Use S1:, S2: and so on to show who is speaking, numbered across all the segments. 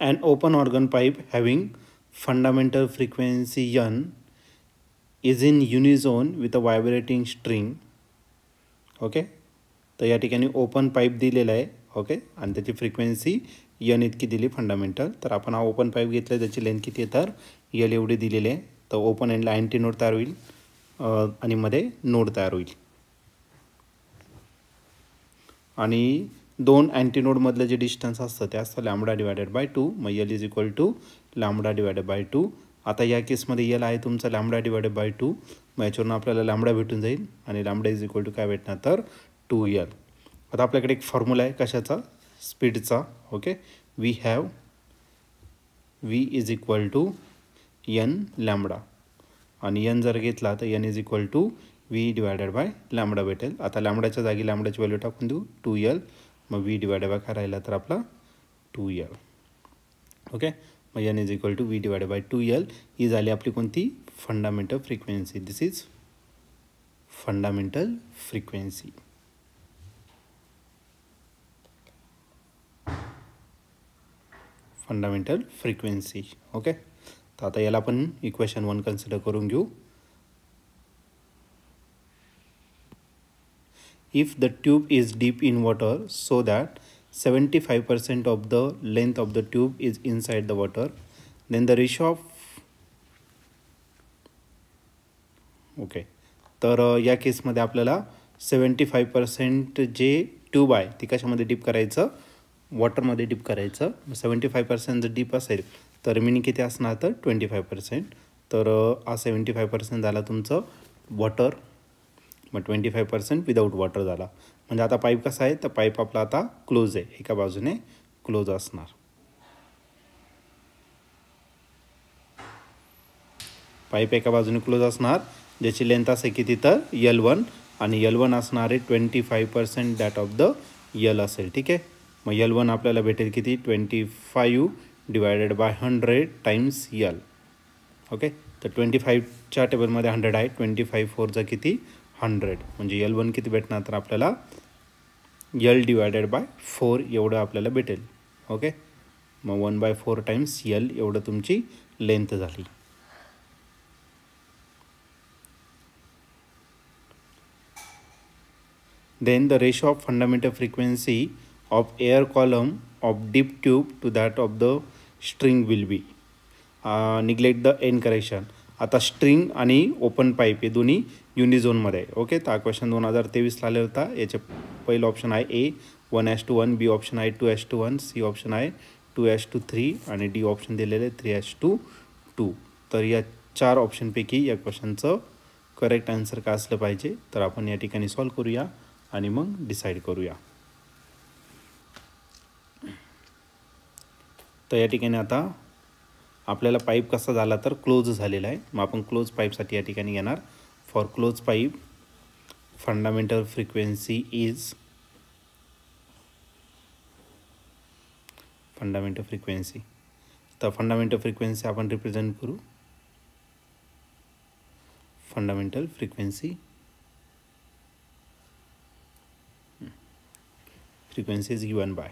S1: An open organ pipe having fundamental frequency n is in unison with a vibrating string. Okay, तर या ठिकाणी open pipe दिलेला आहे. Okay, आणि त्याची फ्रिक्वेन्सी n इतकी दिली फंडामेंटल. तर आपण हा ओपन पाईप घेतला, त्याची लेंथ किती आहे तर l एवढी दिलेली आहे. तर ओपन एंडला अँटी नोड तयार होईल आणि मध्ये नोड तयार होईल. आणि दोन अँटी नोडमधलं जे डिस्टन्स असतं ते असतं लॅम्बडा डिवायडेड बाय 2. मग l is equal to lambda divided by 2. आता या केसमध्ये l आहे तुमचा लॅम्बडा डिवायडेड बाय 2. मग याच्यावरून आपल्याला लॅम्बडा भेटून जाईल आणि लॅम्बडा इज इक्वल टू काय भेटणार तर 2l. आता आपल्याकडे एक फॉर्म्युला आहे कशाचा, स्पीडचा. Okay, we have v is equal to n lambda आणि n जर घेतला तर n is equal to v divided by lambda भेटेल. आता लॅम्बडाच्या जागी लॅम्बडाची व्हॅल्यू टाकून देऊ 2l. मग v डिवायडेड बाय काय राहिला तर आपला 2l. ओके, मग n is equal to v divided by 2l ही झाली आपली कोणती fundamental frequency. This is fundamental frequency. Fundamental frequency. Okay, तर आता याला आपण इक्वेशन 1 कन्सिडर करून घेऊ. If the tube is deep in water so that 75% of the length of the tube is inside the water, then the ratio of okay, तर या केसमध्ये आपल्याला 75% जे ट्यूब आहे ती कशामध्ये डीप करायचं, वॉटरमध्ये डीप करायचं. 75% जर डीप असेल तर रिमेनिंग किती असणार तर 25%. तर हा 75% झाला तुमचं वॉटर, मग 25% विदाऊट वॉटर झाला. म्हणजे आता पाईप कसा आहे तर पाईप आपला आता क्लोज आहे, एका बाजूने क्लोज असणार. पाईप एका बाजूने क्लोज असणार ज्याची लेंथ असे किती तर L1 आणि L1 असणार आहे 25% दॅट ऑफ द L असेल. ठीक आहे, मग L1 आपल्याला भेटेल किती 25 divided by 100 times L. Okay, तर 25च्या टेबलमध्ये 100 आहे, 25 4 किती 100, म्हणजे L1 किती भेटणार तर आपल्याला L डिवायडेड बाय 4 एवढं आपल्याला भेटेल. ओके, मग 1/4 टाइम्स L एवढं तुमची लेंथ झाली. Then the ratio of fundamental frequency of air column of deep tube to that of the string will be. Neglect the end correction. आता स्ट्रिंग आणि open pipe हे दोन्ही युनिझोनमध्ये आहे. ओके, तर हा क्वेश्चन 2023 आलेला होता. याचे पहिलं ऑप्शन आहे A 1:1, बी ऑप्शन आहे 2:1, सी ऑप्शन आहे 2:3 आणि डी ऑप्शन दिलेले 3:2. तर या 4 ऑप्शनपैकी या क्वेश्चनचं करेक्ट आन्सर काय असलं पाहिजे तर आपण या ठिकाणी सॉल्व करूया आणि मग डिसाईड करूया. तर या ठिकाणी आता आपल्याला पाईप कसा झाला तर क्लोज झालेला आहे. मग आपण क्लोज पाईपसाठी या ठिकाणी घेणार. For close pipe fundamental frequency is fundamental frequency. तर फंडामेंटल फ्रिक्वेन्सी आपण रिप्रेझेंट करू. Fundamental frequency is given by.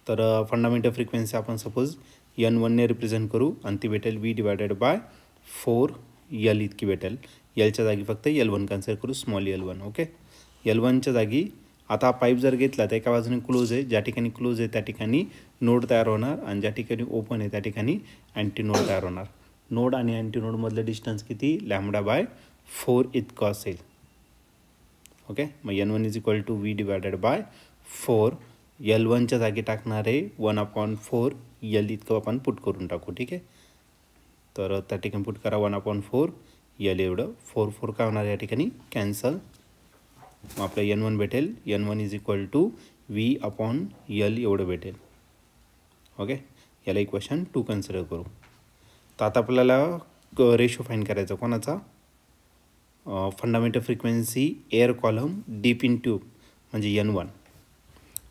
S1: तर फंडामेंटल फ्रिक्वेन्सी आपण सपोज N1 ने रिप्रेझेंट करू आणि ती भेटेल v डिवायडेड बाय 4l इतकी भेटेल. Lच्या जागी फक्त L1 कन्सिडर करू, स्मॉल L1. ओके, L1च्या जागी आता पाईप जर घेतला तर एका बाजूने क्लोज आहे, ज्या ठिकाणी क्लोज आहे त्या ठिकाणी नोड तयार होणार आणि ज्या ठिकाणी ओपन आहे त्या ठिकाणी अँटी नोड तयार होणार. नोड आणि अँटी नोडमधलं डिस्टन्स किती लॅम्बडा बाय 4 इतकं असेल. ओके, मग N1 is equal to v divided by 4. L1च्या जागी टाकणार आहे 1/4l इतकं आपण पुट करून टाकू. ठीक आहे, तर त्या ठिकाणी पुट करा 1/4l एवढं. 4 काय होणार या ठिकाणी कॅन्सल. मग आपलं N1 भेटेल, N1 is equal to v/l एवढं भेटेल. ओके, याला इक्वेशन 2 कन्सिडर करू. तर आता आपल्याला रेशो फाईंड करायचा कोणाचा, fundamental frequency air column deep in tube म्हणजे N1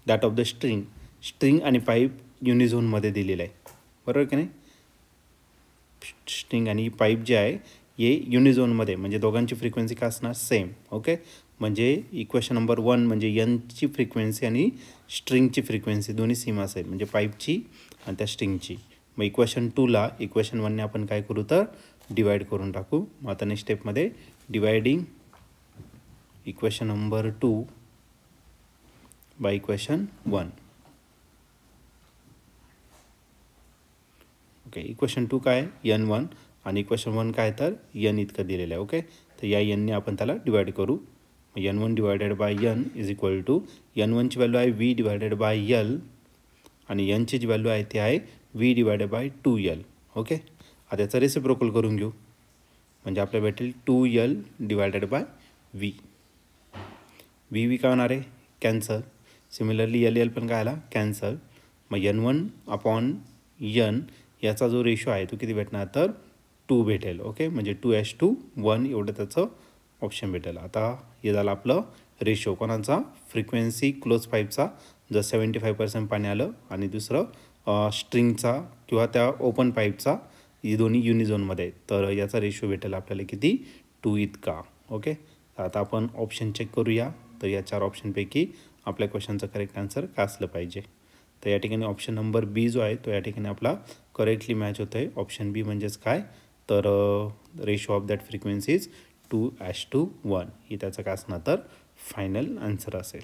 S1: that of the string आणि पाईप युनिझोनमध्ये दिलेलं आहे. बरोबर की नाही, स्ट्रिंग आणि पाईप जे आहे हे युनिझोनमध्ये म्हणजे दोघांची फ्रिक्वेन्सी काय असणार सेम. ओके, म्हणजे इक्वेशन नंबर 1 म्हणजे यनची फ्रिक्वेन्सी आणि स्ट्रिंगची फ्रिक्वेन्सी दोन्ही सेम असेल, म्हणजे पाईपची आणि त्या स्ट्रिंगची. मग इक्वेशन 2ला इक्वेशन 1ने आपण काय करू तर डिवाईड करून टाकू. मग आता नेक्स्ट स्टेपमध्ये dividing equation number 2 by equation 1. Okay, equation 2 काय n1 आणि इक्वेशन 1 काय तर n इतकं दिलेलं आहे. ओके, तर या nने आपण त्याला डिवाइड करू. n1 divided by n is equal to n1ची व्हॅल्यू आहे v डिवायडेड बाय l आणि nची जी व्हॅल्यू आहे ती आहे v divided by 2l. Okay, आता याचा रेसिप्रोकल करून घेऊ म्हणजे आपल्याला भेटेल 2l divided by v. v काय होणार आहे कॅन्सल. सिमिलरली l पण काय आला कॅन्सल. मग n1 अपॉन n याचा जो रेशो आहे तो किती भेटणार तर 2 भेटेल. ओके, म्हणजे 2:1 एवढं त्याचं ऑप्शन भेटेल. आता हे झालं आपलं रेशो कोणाचा फ्रिक्वेन्सी क्लोज पाईपचा जर 75% पाणी आलं आणि दुसरं स्ट्रिंगचा किंवा त्या ओपन पाईपचा, ही दोन्ही युनिझोनमध्ये तर याचा रेशो भेटेल आपल्याला किती 2 इतका. ओके, आता आपण ऑप्शन चेक करूया. तर या 4 ऑप्शनपैकी आपल्या क्वेश्चनचं करेक्ट आन्सर काय असलं पाहिजे. तर या ठिकाणी ऑप्शन नंबर बी जो आहे तो या ठिकाणी आपला करेक्टली मॅच होतं आहे. ऑप्शन बी म्हणजेच काय तर ratio of that frequency is 2:1 ही त्याचं काय असणार तर फायनल आन्सर असेल.